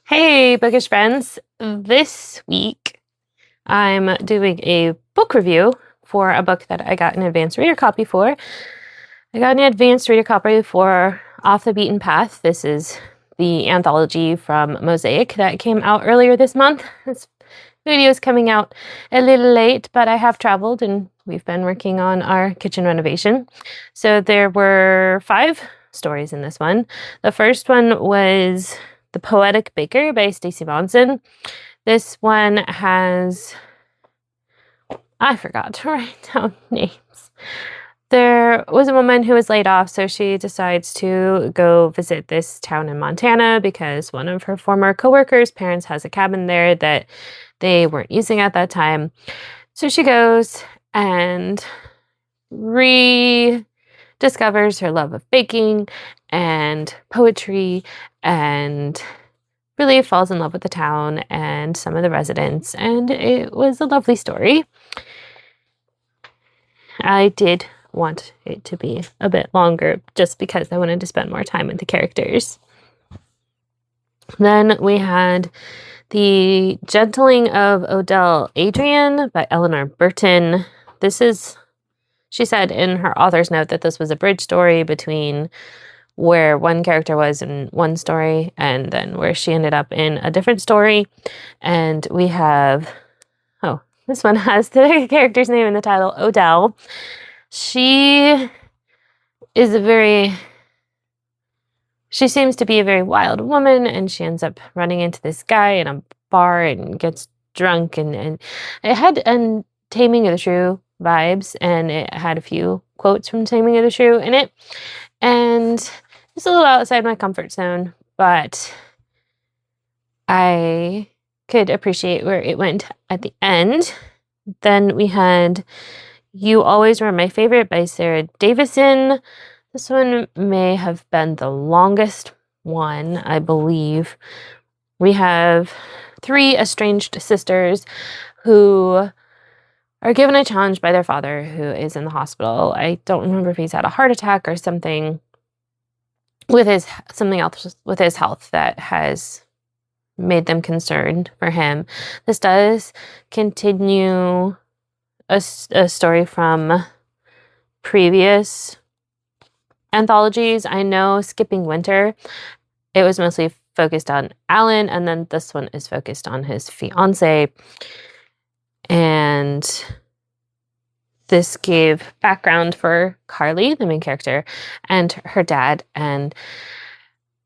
Hey, bookish friends. This week I'm doing a book review for a book that I got an advanced reader copy for. I got an advanced reader copy for Off the Beaten Path. This is the anthology from Mosaic that came out earlier this month. This video is coming out a little late, but I have traveled and we've been working on our kitchen renovation. So there were 5 stories in this one. The first one was The Poetic Baker by Stacey Monson. This one has, I forgot to write down names. There was a woman who was laid off, so she decides to go visit this town in Montana because one of her former coworkers' parents has a cabin there that they weren't using at that time. So she goes and rediscovers her love of baking and poetry and really falls in love with the town and some of the residents, and it was a lovely story. I did want it to be a bit longer just because I wanted to spend more time with the characters. Then we had The Gentling of Odell Adrian by Eleanor Burton. She said in her author's note that this was a bridge story between where one character was in one story and then where she ended up in a different story. And we have, this one has the character's name in the title, Odell. She seems to be a very wild woman, and she ends up running into this guy in a bar and gets drunk, and it had Taming of the Shrew vibes, and it had a few quotes from Taming of the Shrew in it, and it's a little outside my comfort zone, but I could appreciate where it went at the end. Then we had You Always Were My Favorite by Sarah Davison. This one may have been the longest one, I believe. We have 3 estranged sisters who are given a challenge by their father, who is in the hospital. I don't remember if he's had a heart attack or something something else with his health that has made them concerned for him. This does continue a story from previous anthologies. I know Skipping Winter, it was mostly focused on Alan, and then this one is focused on his fiance. And this gave background for Carly, the main character, and her dad, and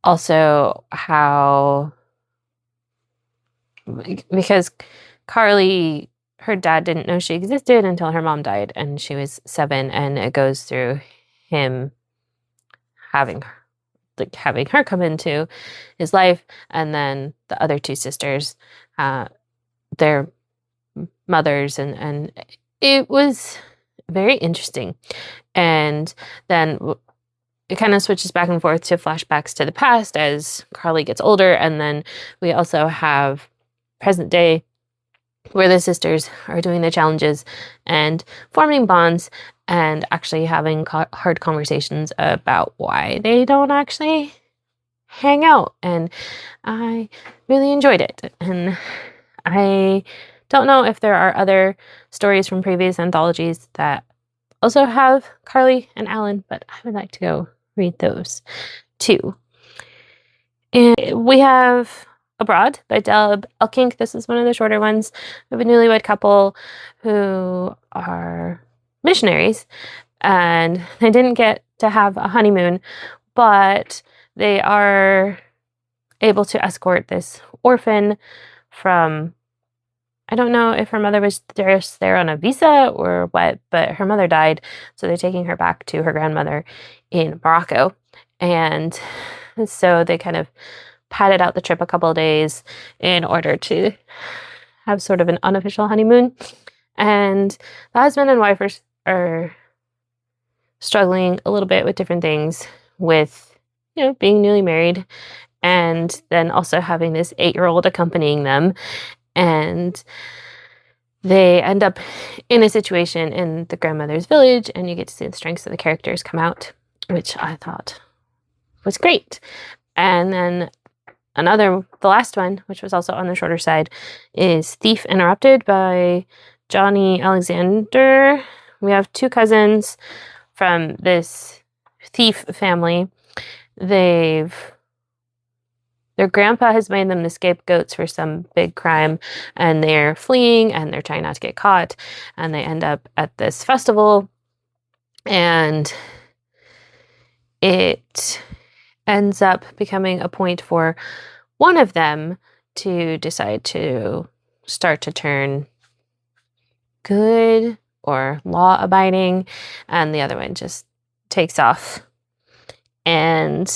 also how, because Carly, her dad didn't know she existed until her mom died and she was 7, and it goes through him having her come into his life, and then the other 2 sisters, their mothers, and it was very interesting. And then it kind of switches back and forth to flashbacks to the past as Carly gets older, and then we also have present day where the sisters are doing the challenges and forming bonds and actually having hard conversations about why they don't actually hang out. And I really enjoyed it. And I don't know if there are other stories from previous anthologies that also have Carly and Alan, but I would like to go read those too. And we have Abroad by Deb Elkink. This is one of the shorter ones of a newlywed couple who are missionaries, and they didn't get to have a honeymoon, but they are able to escort this orphan from, I don't know if her mother was just there on a visa or what, but her mother died, so they're taking her back to her grandmother in Morocco. And so they kind of padded out the trip a couple of days in order to have sort of an unofficial honeymoon. And the husband and wife are struggling a little bit with different things, with, being newly married, and then also having this 8-year-old accompanying them. And they end up in a situation in the grandmother's village, and you get to see the strengths of the characters come out, which I thought was great. And then the last one, which was also on the shorter side, is Thief Interrupted by Johnny Alexander. We have 2 cousins from this thief family. Their grandpa has made them the scapegoats for some big crime, and they're fleeing and they're trying not to get caught, and they end up at this festival, and it ends up becoming a point for one of them to decide to start to turn good or law-abiding, and the other one just takes off. And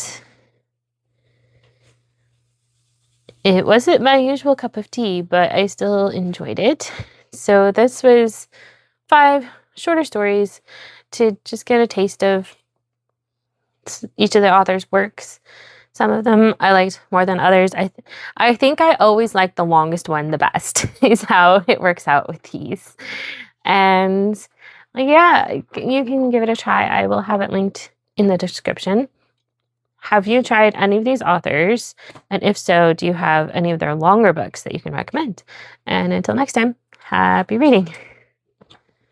it wasn't my usual cup of tea, but I still enjoyed it. So this was 5 shorter stories to just get a taste of each of the author's works. Some of them I liked more than others. I think I always like the longest one the best is how it works out with these. And yeah, you can give it a try. I will have it linked in the description. Have you tried any of these authors? And if so, do you have any of their longer books that you can recommend? And until next time, happy reading.